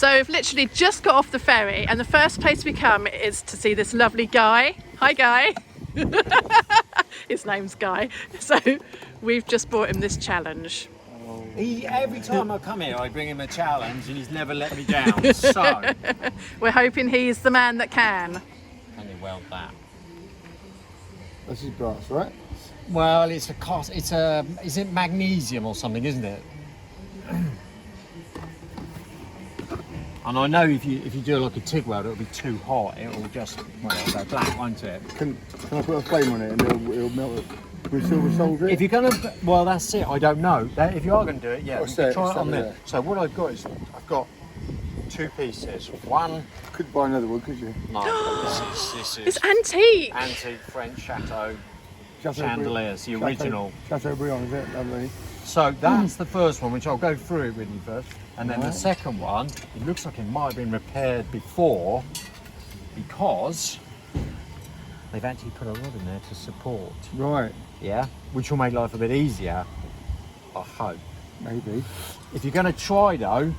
So we've literally just got off the ferry and the first place we come is to see this lovely Guy. Hi Guy. His name's Guy. So we've just brought him this challenge. Every time I come here I bring him a challenge and he's never let me down. So we're hoping he's the man that can. Can you weld that? This is brass, right? Well, it's a cost. Is it magnesium or something, isn't it? And I know if you do like a TIG weld, it'll be too hot. It'll just go black, won't it? Can I put a flame on it and it'll melt it with silver solder? If you're gonna, well, that's it. I don't know. If you are gonna do it, yeah, What's that? try What's it on that there. there? So what I've got is I've got two pieces. One. Could buy another one, could you? No, this is It's antique. antique French Chateau Chateau chandeliers, the original. Chateaubriand, is it? Lovely. So that's the first one, which I'll go through it with you first. And then the second one, it looks like it might have been repaired before because they've actually put a rod in there to support. Right. Yeah, which will make life a bit easier, I hope. Maybe. If you're going to try though,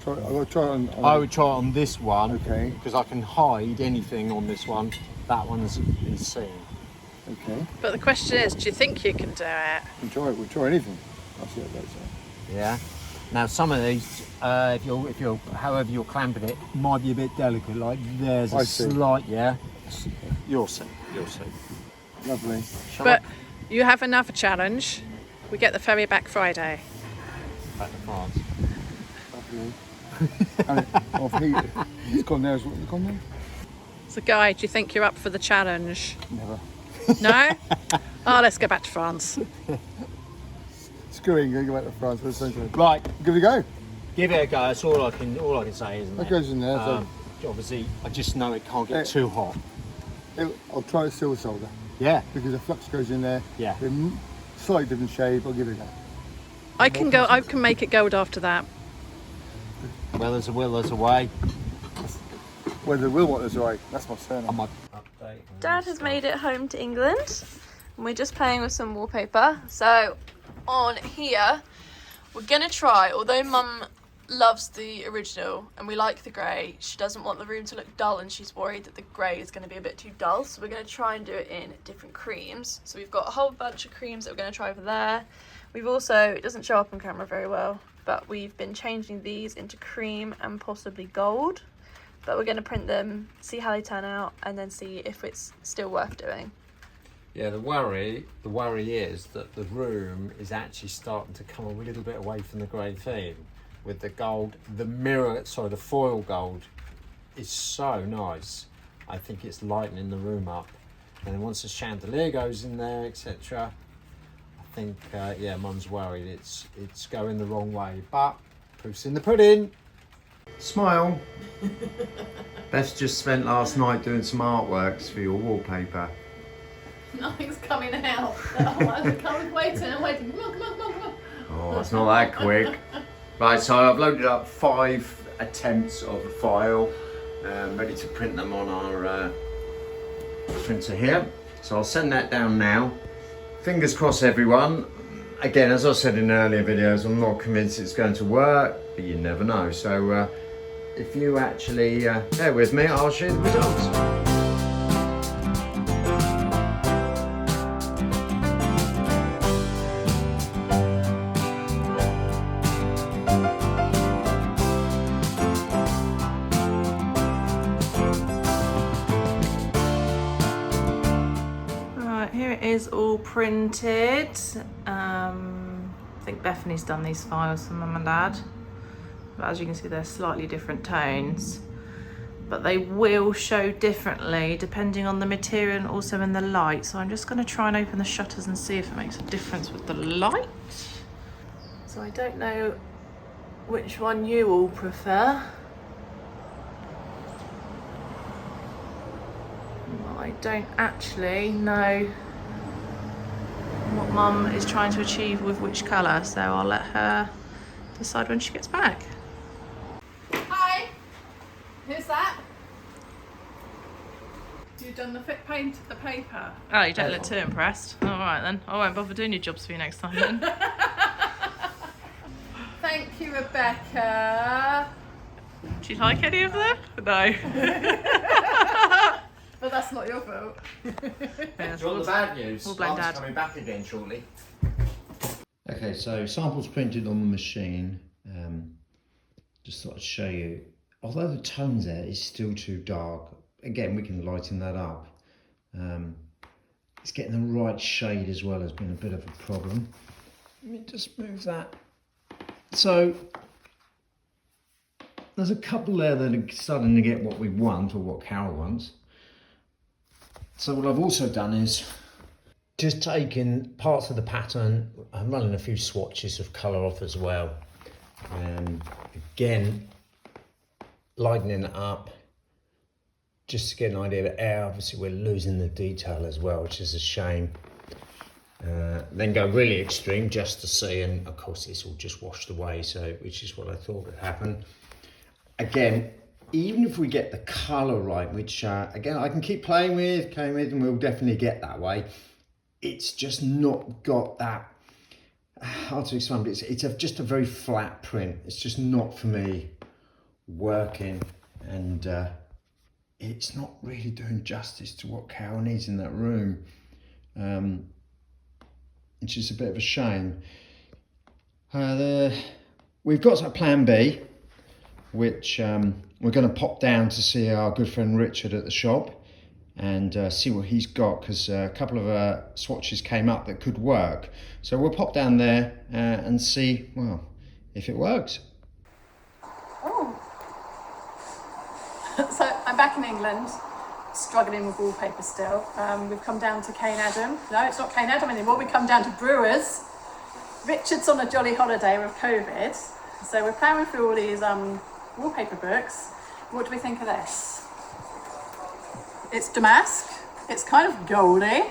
I've got to try it on. I would try it on this one. Okay. Because I can hide anything on this one. That one's insane. Okay. But the question is, do you think you can do it? We'll try anything. I'll see what that says. Yeah. Now some of these, if you're, however you're clamping it, might be a bit delicate. Like there's a slight, yeah. You'll see. Lovely. But you have another challenge. We get the ferry back Friday. Back to France. Lovely. It's gone there as well. It's gone there? So Guy, do you think you're up for the challenge? Never. No? Oh, let's go back to France. Screw it, go back to France. Let's do it. Right, Give it a go. give it a go. That's all I can say, isn't it? That goes in there. Obviously, I just know it can't get too hot. I'll try a silver solder Yeah. because the flux goes in there. Yeah. In slightly different shape. I'll give it a go. I can make it gold after that. Well, there's a will, there's a way. Whether will what is right. That's my surname. I might update. Dad has made it home to England and we're just playing with some wallpaper. So on here we're gonna try, although Mum loves the original and we like the grey, she doesn't want the room to look dull and she's worried that the grey is going to be a bit too dull, so we're going to try and do it in different creams. So we've got a whole bunch of creams that we're going to try over there. We've also, it doesn't show up on camera very well, but we've been changing these into cream and possibly gold, but we're going to print them, see how they turn out, and then see if it's still worth doing. Yeah, the worry is that the room is actually starting to come a little bit away from the grey theme. With the gold, the foil gold is so nice. I think it's lightening the room up. And then once the chandelier goes in there, etc., I think, yeah, Mum's worried it's going the wrong way. But proof's in the pudding. Smile. Beth's just spent last night doing some artworks for your wallpaper. Nothing's coming out. I'm waiting. Come on. Oh, it's not that quick. Right, so I've loaded up 5 attempts of the file, ready to print them on our printer here. So I'll send that down now. Fingers crossed, everyone. Again, as I said in earlier videos, I'm not convinced it's going to work, but you never know. So if you actually bear with me, I'll show you the results. Is all printed. I think Bethany's done these files for Mum and Dad, but as you can see they're slightly different tones, but they will show differently depending on the material and also in the light. So I'm just going to try and open the shutters and see if it makes a difference with the light. So I don't know which one you all prefer. I don't actually know what Mum is trying to achieve with which colour, so I'll let her decide when she gets back. Hi! Who's that? You've done the fit paint of the paper? Oh, you don't look too impressed. Alright then, I won't bother doing your jobs for you next time then. Thank you, Rebecca. Do you like any of them? No. But that's not your fault. Yeah, Do you want the bad news? we'll blend Mum's Dad. coming back again shortly. Okay, so samples printed on the machine. Just thought I'd show you. Although the tones there is still too dark, again we can lighten that up. It's getting the right shade as well has been a bit of a problem. Let me just move that. So there's a couple there that are starting to get what we want or what Carol wants. So what I've also done is just taken parts of the pattern. I'm running a few swatches of colour off as well. Again, lightening it up just to get an idea of air. Obviously we're losing the detail as well, which is a shame. Then go really extreme just to see, and of course it's all just washed away, so which is what I thought would happen. Again, even if we get the colour right, which again I can keep playing with, and we'll definitely get that way, it's just not got that, hard to explain, but it's just a very flat print. It's just not for me working, and it's not really doing justice to what Carol needs in that room, which is a bit of a shame. We've got a plan B, which we're going to pop down to see our good friend Richard at the shop and see what he's got, because a couple of swatches came up that could work. So we'll pop down there and see, well, if it works. Oh. So I'm back in England, struggling with wallpaper still. We've come down to Cane Adam. No, it's not Cane Adam anymore. We come down to Brewers. Richard's on a jolly holiday with COVID. So we're plowing through all these wallpaper books. What do we think of this? It's damask. It's kind of goldy.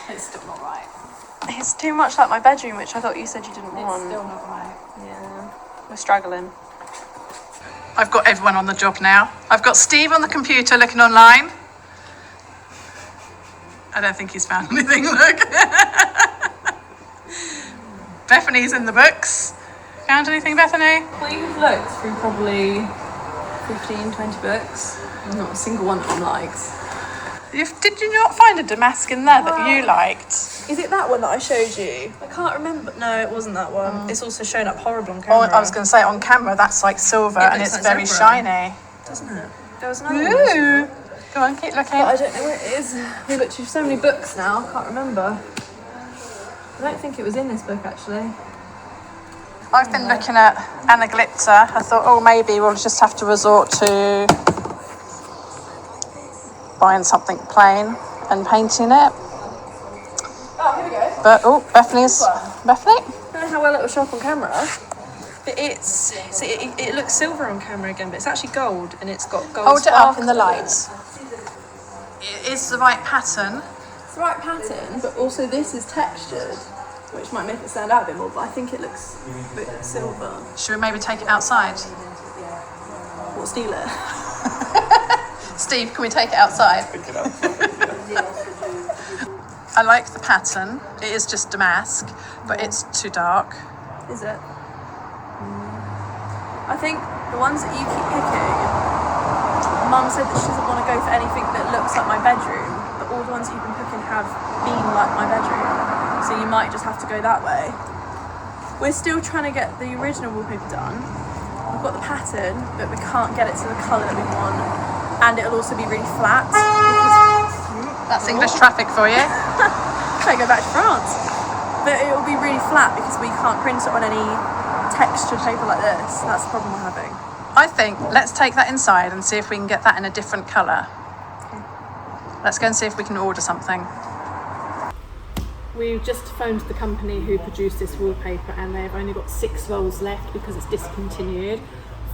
It's still not right. It's too much like my bedroom, which I thought you said you didn't It's want. still not right. Yeah, we're struggling. I've got everyone on the job now. I've got Steve on the computer looking online. I don't think he's found anything, look. Bethany's in the books. Found anything, Bethany? We've looked through probably 15, 20 books. Not a single one that I liked. Did you not find a damask in there that you liked? Is it that one that I showed you? I can't remember. No, it wasn't that one. It's also showing up horrible on camera. Oh, I was going to say, on camera, that's like silver and looks it's like very zebra. shiny. Doesn't it? There was another one. Ooh. Go on, keep looking. But I don't know where it is. We looked through so many books now, I can't remember. I don't think it was in this book actually. I've been looking at Anna Glitzer. I thought, oh, maybe we'll just have to resort to buying something plain and painting it. Oh, here we go. But, oh, Bethany? I don't know how well it will show up on camera, but it looks silver on camera again, but it's actually gold, and it's got gold Hold it up in the sparkles. light. It is the right pattern. It's the right pattern, but also this is textured, which might make it stand out a bit more, but I think it looks a bit silver. Should we maybe take it outside? Or steal it. Steve, can we take it outside? I like the pattern. It is just damask, but it's too dark. Is it? I think the ones that you keep picking, Mum said that she doesn't want to go for anything that looks like my bedroom, but all the ones that you've been picking have been like my bedroom, so you might just have to go that way. We're still trying to get the original wallpaper done. We've got the pattern, but we can't get it to the colour that we want, and it'll also be really flat. That's English traffic for you. Can't go back to France. But it'll be really flat because we can't print it on any textured paper like this. That's the problem we're having. I think let's take that inside and see if we can get that in a different colour. Let's go and see if we can order something. We've just phoned the company who produced this wallpaper and they've only got 6 rolls left because it's discontinued.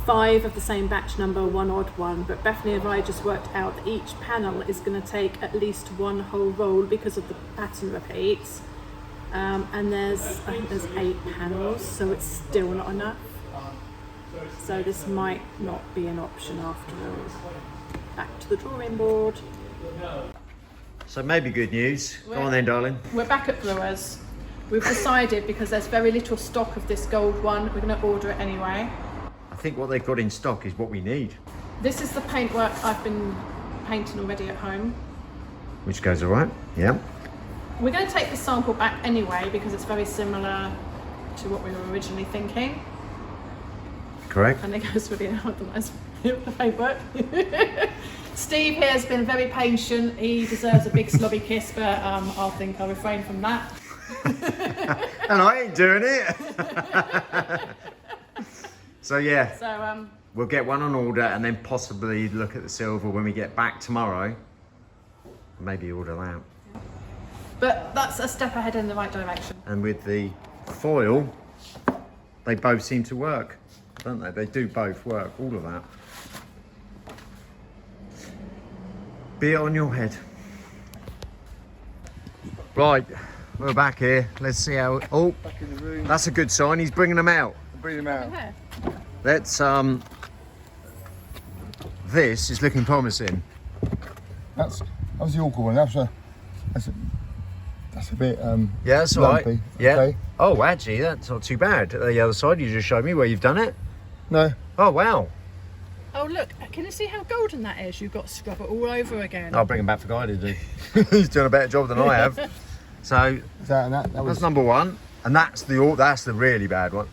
5 of the same batch number, 1 odd one, but Bethany and I just worked out that each panel is going to take at least 1 whole roll because of the pattern repeats. And I think there's 8 panels, so it's still not enough. So this might not be an option after all. Back to the drawing board. So maybe good news. Go on then, darling. We're back at Brewers. We've decided, because there's very little stock of this gold one, we're going to order it anyway. think what they've got in stock is what we need. This is the paintwork I've been painting already at home. Which goes all right, yeah. We're going to take the sample back anyway because it's very similar to what we were originally thinking. Correct. And it goes really hard, the paintwork. Steve here has been very patient. He deserves a big slobby kiss, but I think I'll refrain from that. And I ain't doing it. So yeah, So we'll get one on order and then possibly look at the silver when we get back tomorrow. Maybe order that. but that's a step ahead in the right direction. And with the foil, they both seem to work, don't they? They do both work, all of that. Be it on your head. Right, we're back here. Let's see how. Oh, Back in the room. that's a good sign. He's bringing them out. Bring them out. Okay. Let's. This is looking promising. That was the awkward one. That's a bit Yeah, that's all right. lumpy. Yeah. Okay. Oh, actually, that's not too bad. The other side, you just showed me where you've done it. No. Oh, wow. Oh look, can you see how golden that is? You've got to scrub it all over again. I'll bring him back for Guy to do. He's doing a better job than I have. So That was that's number one, and that's the really bad one.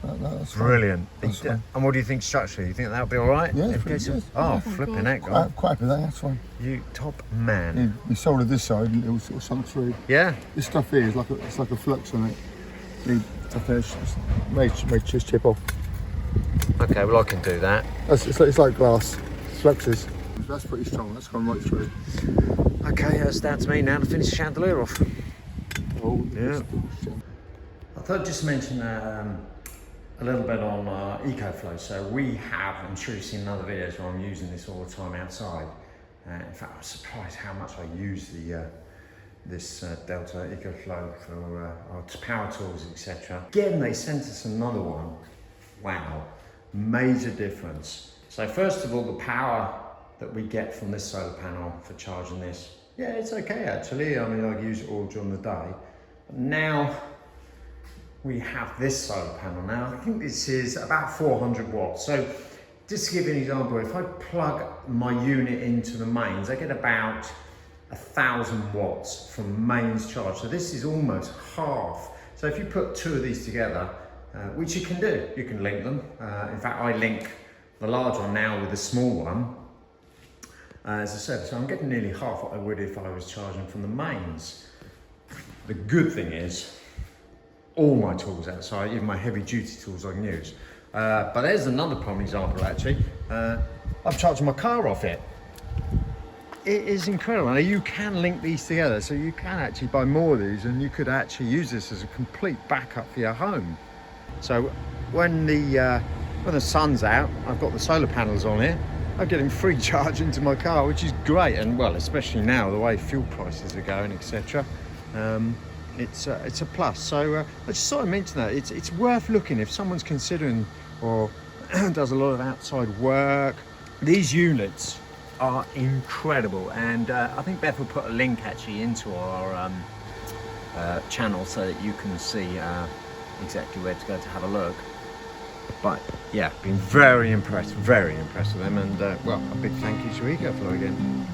that's fine. Brilliant. That's fine. And what do you think structurally? You think that'll be all right? Yeah, If pretty it's- good. Oh, flipping heck, Guy. Quite happy with that. That's fine. You top man. We sold it this side and it was sort of sunk through. Yeah. This stuff here is it's like a flux on it. It's may just chip off. Okay, well I can do that. It's like glass. It's fluxes. That's pretty strong. That's gone right through. Okay, that's down to me now to finish the chandelier off. Oh, Yeah. I thought I'd just mention a little bit on EcoFlow. So we have, I'm sure you've seen in other videos where I'm using this all the time outside. In fact, I was surprised how much I use this Delta EcoFlow for our power tools, etc. Again, they sent us another one. Wow, major difference. So first of all, the power that we get from this solar panel for charging this, yeah, it's okay actually. I mean, I use it all during the day. But now we have this solar panel. Now, I think this is about 400 watts. So just to give you an example, if I plug my unit into the mains, I get about 1,000 watts from mains charge. So this is almost half. So if you put two of these together, which you can do, you can link them. In fact, I link the large one now with the small one. As I said, so I'm getting nearly half what I would if I was charging from the mains. The good thing is, all my tools outside, even my heavy duty tools I can use. But there's another prime example actually. I've charged my car off it. It is incredible. Now you can link these together, so you can actually buy more of these and you could actually use this as a complete backup for your home. So when the sun's out, I've got the solar panels on here. I'm getting free charge into my car, which is great. And well, especially now the way fuel prices are going, etc. It's a plus. So I just thought I'd mention that it's worth looking if someone's considering or does a lot of outside work. These units are incredible, and I think Beth will put a link actually into our channel so that you can see exactly where to go to have a look. But yeah, been very impressed with them, and well, a big thank you to EcoFlow again.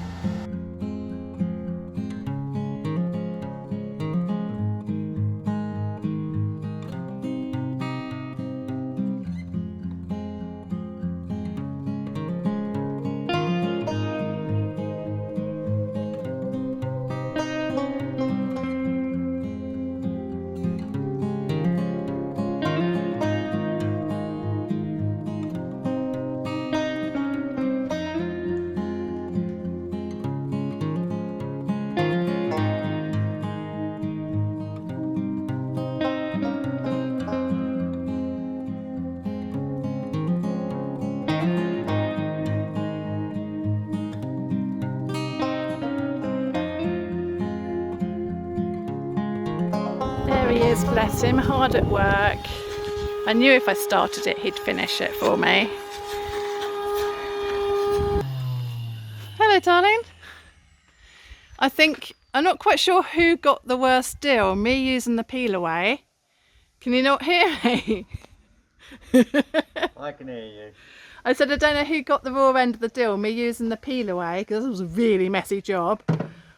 There he is, bless him, hard at work. I knew if I started it, he'd finish it for me. Hello, darling. I'm not quite sure who got the worst deal, me using the peel away. Can you not hear me? I can hear you. I said, I don't know who got the raw end of the deal, me using the peel away, because it was a really messy job,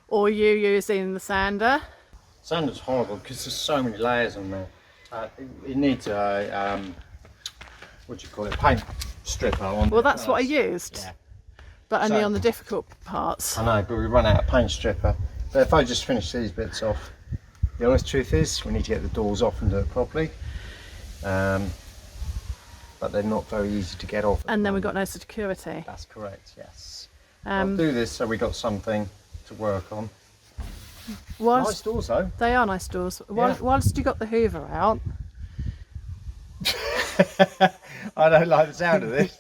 or you using the sander. Sander's horrible because there's so many layers on there. It needs a, what do you call it, paint stripper on. Well, that's what I used, Yeah. but only So- on the difficult parts. I know, but we run out of paint stripper. But if I just finish these bits off, the honest truth is we need to get the doors off and do it properly. But they're not very easy to get off. And then we got no security. That's correct, yes. I'll do this so we got something to work on. Nice doors though. They are nice doors. Yeah. Whilst you got the Hoover out. I don't like the sound of this.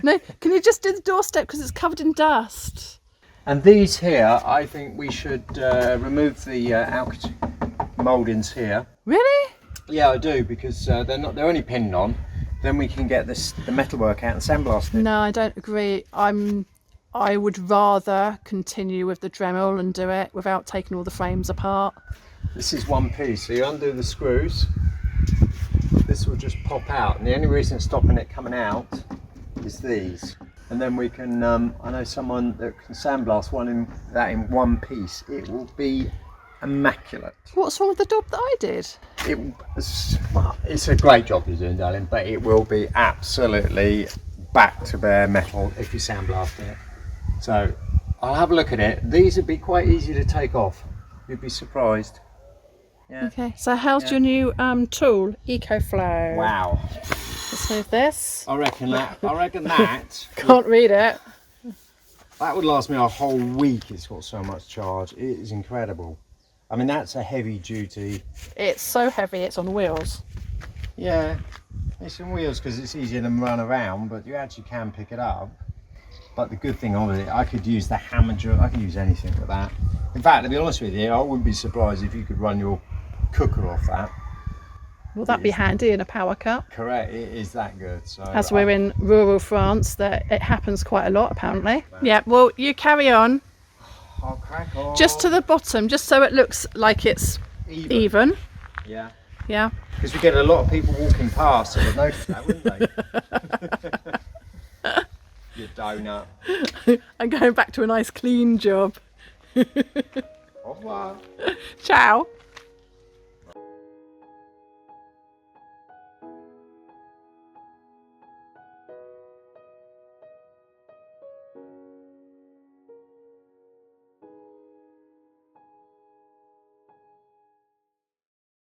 No, can you just do the doorstep because it's covered in dust? And these here, I think we should remove the mouldings here. Really? Yeah, I do, because they're only pinned on. Then we can get the metalwork out and sandblast it. No, I don't agree. I would rather continue with the Dremel and do it without taking all the frames apart. This is one piece, so you undo the screws. This will just pop out, and the only reason it's stopping it coming out is these. And then we can, I know someone that can sandblast that in one piece. It will be immaculate. What's wrong with the job that I did? It's a great job you're doing, darling, but it will be absolutely back to bare metal if you sandblast it. So I'll have a look at it. These would be quite easy to take off. You'd be surprised. Yeah. Okay, so how's your new tool, EcoFlow? Wow. Let's move this. I reckon that Can't read it. that would last me a whole week. It's got so much charge. It is incredible. I mean, that's a heavy duty. It's so heavy, it's on wheels. Yeah, it's on wheels because it's easier to run around, but you actually can pick it up. But the good thing of it, I could use the hammer drill. I could use anything with that. In fact, to be honest with you, I wouldn't be surprised if you could run your cooker off that. Will that be handy in a power cut? Correct, it is that good. So As we're in rural France, that it happens quite a lot apparently. Yeah, well, you carry on. I'll crack on. Just to the bottom, just so it looks like it's even. Yeah. Yeah. Because we get a lot of people walking past that would notice that, wouldn't they? You donut. I'm going back to a nice clean job. Au revoir. Ciao.